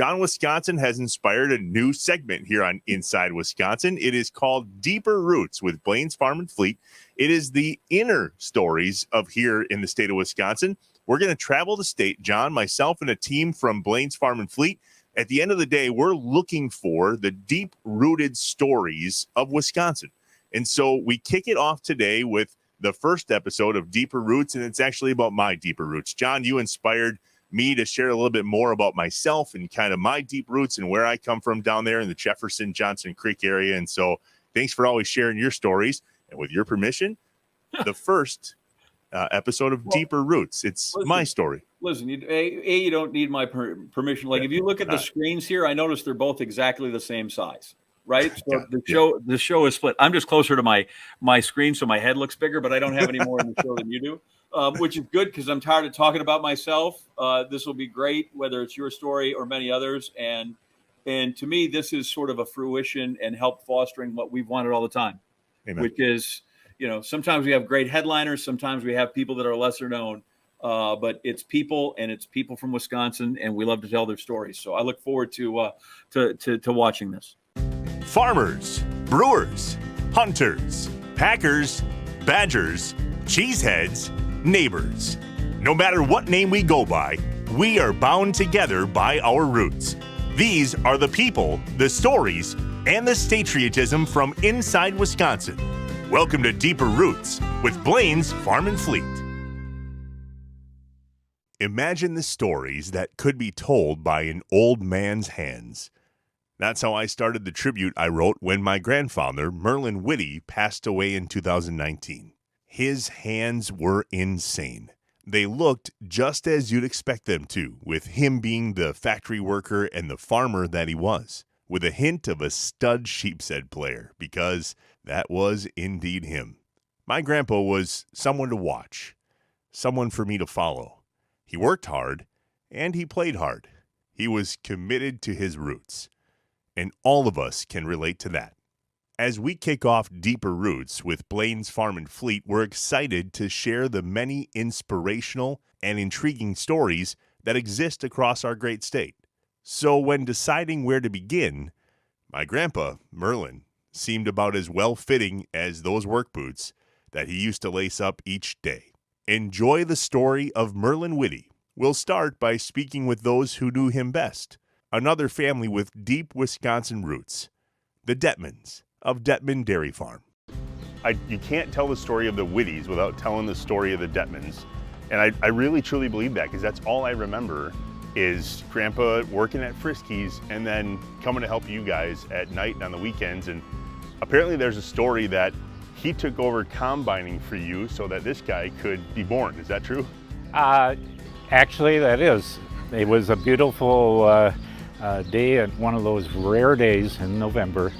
John Wisconsin has inspired a new segment here on Inside Wisconsin. It is called Deeper Roots with Blain's Farm and Fleet. It is the inner stories of here in the state of Wisconsin. We're going to travel the state, John, myself, and a team from Blain's Farm and Fleet. At the end of the day, we're looking for the deep-rooted stories of Wisconsin. And so we kick it off today with the first episode of Deeper Roots, and it's actually about my deeper roots. John, you inspired me to share a little bit more about myself and kind of my deep roots and where I come from down there in the Jefferson Johnson Creek area. And so thanks for always sharing your stories. And with your permission, the first episode of Deeper Roots. It's my story. Listen, you don't need my permission. Like, if you look at the screens here, I notice they're both exactly the same size, right? So the show is split. I'm just closer to my screen, so my head looks bigger, but I don't have any more in the show than you do. Which is good because I'm tired of talking about myself. This will be great, whether it's your story or many others. And to me, this is sort of a fruition and help fostering what we've wanted all the time. Amen. Which is, sometimes we have great headliners. Sometimes we have people that are lesser known, but it's people, and it's people from Wisconsin, and we love to tell their stories. So I look forward to watching this. Farmers, brewers, hunters, packers, badgers, cheeseheads, neighbors. No matter what name we go by, we are bound together by our roots. These are the people, the stories, and the Statriotism from inside Wisconsin. Welcome to Deeper Roots with Blain's Farm and Fleet. Imagine the stories that could be told by an old man's hands. That's how I started the tribute I wrote when my grandfather, Merlin Witte, passed away in 2019. His hands were insane. They looked just as you'd expect them to, with him being the factory worker and the farmer that he was, with a hint of a stud Sheapshead player, because that was indeed him. My grandpa was someone to watch, someone for me to follow. He worked hard, and he played hard. He was committed to his roots, and all of us can relate to that. As we kick off Deeper Roots with Blain's Farm and Fleet, we're excited to share the many inspirational and intriguing stories that exist across our great state. So when deciding where to begin, my grandpa, Merlin, seemed about as well-fitting as those work boots that he used to lace up each day. Enjoy the story of Merlin Witte. We'll start by speaking with those who knew him best, another family with deep Wisconsin roots, the Detmans of Detman Dairy Farm. You can't tell the story of the Wittes without telling the story of the Detmans. And I really truly believe that, because that's all I remember is Grandpa working at Friskies and then coming to help you guys at night and on the weekends. And apparently there's a story that he took over combining for you so that this guy could be born. Is that true? Actually, that is. It was a beautiful day, and one of those rare days in November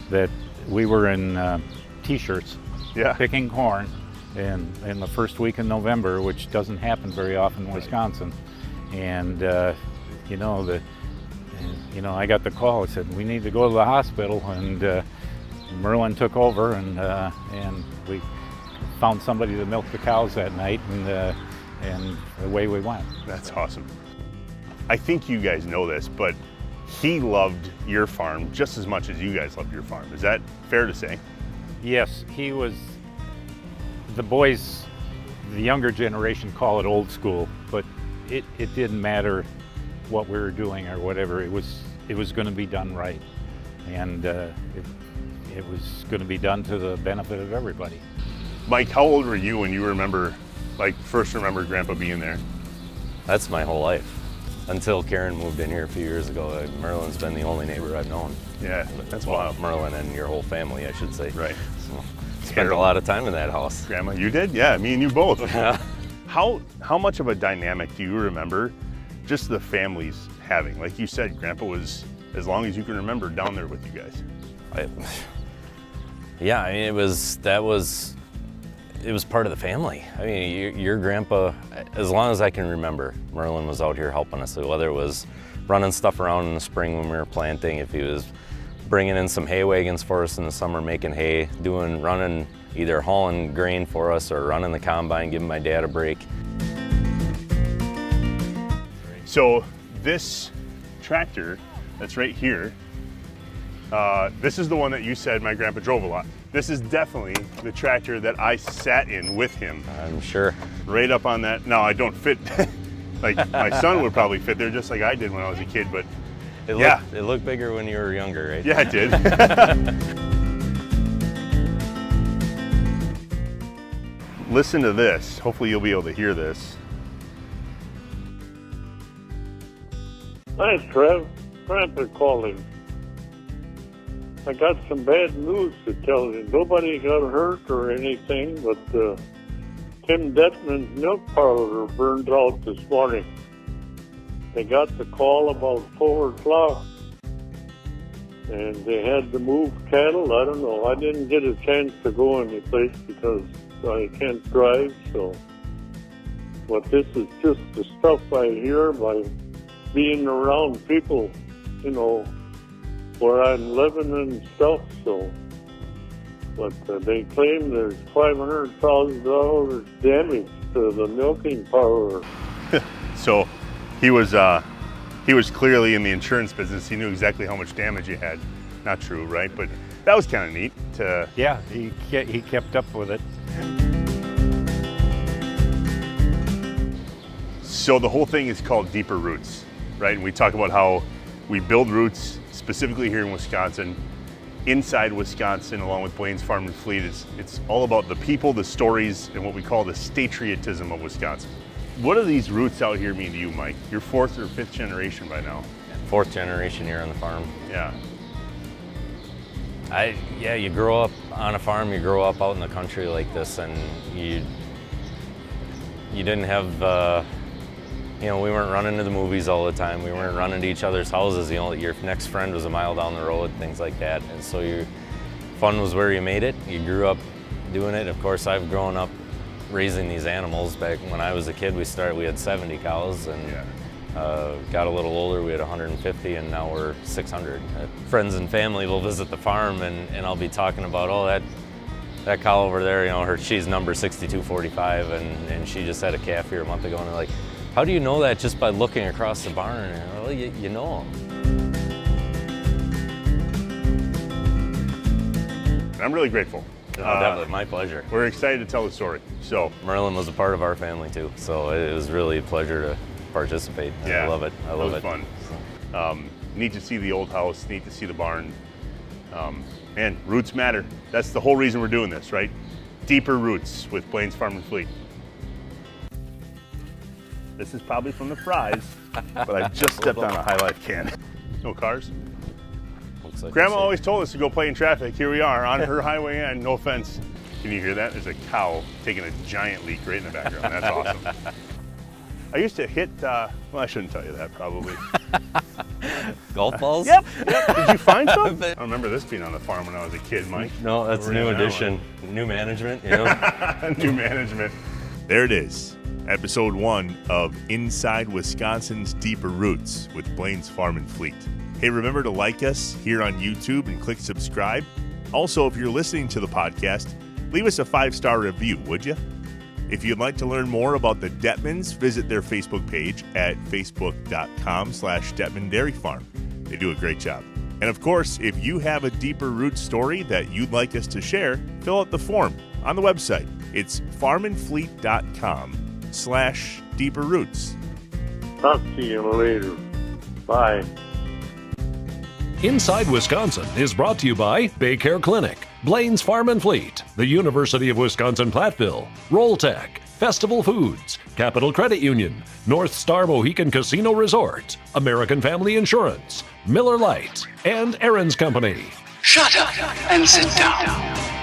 that we were in t-shirts picking corn in the first week in November, which doesn't happen very often in Wisconsin. And I got the call. I said, we need to go to the hospital, and Merlin took over, and we found somebody to milk the cows that night, and away we went. That's awesome. I think you guys know this, but he loved your farm just as much as you guys loved your farm. Is that fair to say? Yes, he was. The boys, the younger generation, call it old school, but it didn't matter what we were doing or whatever. It was going to be done right, and it was going to be done to the benefit of everybody. Mike, how old were you when you first remember Grandpa being there? That's my whole life. Until Karen moved in here a few years ago. Merlin's been the only neighbor I've known. Yeah, that's wild. Merlin and your whole family, I should say. Right. So, spent a lot of time in that house. Grandma, you did? Yeah, me and you both. How much of a dynamic do you remember just the families having? Like you said, Grandpa was, as long as you can remember, down there with you guys. It was part of the family. I mean, your grandpa, as long as I can remember, Merlin was out here helping us. So whether it was running stuff around in the spring when we were planting, if he was bringing in some hay wagons for us in the summer, making hay, running, either hauling grain for us or running the combine, giving my dad a break. So this tractor that's right here. This is the one that you said my grandpa drove a lot. This is definitely the tractor that I sat in with him. I'm sure. Right up on that. Now I don't fit, like my son would probably fit there just like I did when I was a kid, but It looked bigger when you were younger, right? yeah, it did. Listen to this. Hopefully you'll be able to hear this. Hi, Trev. Grandpa calling. I got some bad news to tell you. Nobody got hurt or anything, but Tim Detman's milk parlor burned out this morning. They got the call about 4 o'clock, and they had to move cattle. I don't know. I didn't get a chance to go anyplace because I can't drive, so. But this is just the stuff I hear by being around people, you know, where I'm living and stuff, so. But they claim there's $500,000 damage to the milking parlor. So he was clearly in the insurance business. He knew exactly how much damage he had. Not true, right? But that was kind of neat to. Yeah, he kept up with it. So the whole thing is called Deeper Roots, right? And we talk about how we build roots specifically here in Wisconsin, inside Wisconsin, along with Blain's Farm and Fleet. It's all about the people, the stories, and what we call the Statriotism of Wisconsin. What do these roots out here mean to you, Mike? You're 4th or 5th generation by now. 4th generation here on the farm. Yeah. You grow up on a farm, you grow up out in the country like this, and you didn't have, we weren't running to the movies all the time. We weren't running to each other's houses. Your next friend was a mile down the road, things like that. And so your fun was where you made it. You grew up doing it. Of course, I've grown up raising these animals. Back when I was a kid, we had 70 cows, and got a little older, we had 150, and now we're 600. Friends and family will visit the farm, and I'll be talking about, that cow over there, she's number 6245, and she just had a calf here a month ago, and they're like, how do you know that just by looking across the barn? Well, you know them. I'm really grateful. Definitely, my pleasure. We're excited to tell the story. So Merlin was a part of our family too, so it was really a pleasure to participate. Yeah, I love it. I love it. It was fun. Neat to see the old house, neat to see the barn. Man, roots matter. That's the whole reason we're doing this, right? Deeper Roots with Blain's Farm and Fleet. This is probably from the fries, but I just stepped on a High Life can. No cars? Looks like Grandma always told us to go play in traffic. Here we are on her highway end, no offense. Can you hear that? There's a cow taking a giant leak right in the background. That's awesome. I used to hit, well, I shouldn't tell you that probably. Golf balls? Yep. Did you find some? I remember this being on the farm when I was a kid, Mike. No, that's a new addition. New management, New management. There it is. Episode 1 of Inside Wisconsin's Deeper Roots with Blain's Farm and Fleet. Hey, remember to like us here on YouTube and click subscribe. Also, if you're listening to the podcast, leave us a 5-star review, would you? If you'd like to learn more about the Detmans, visit their Facebook page at facebook.com/Detman Dairy Farm. They do a great job. And of course, if you have a Deeper Roots story that you'd like us to share, fill out the form on the website. It's farmandfleet.com/Deeper Roots. Talk to you later. Bye. Inside Wisconsin is brought to you by Baycare Clinic, Blain's Farm and Fleet, the University of Wisconsin-Platteville, Rolltech, Festival Foods, Capital Credit Union, North Star Mohican Casino Resort, American Family Insurance, Miller Lite, and Aaron's Company. Shut up and sit down.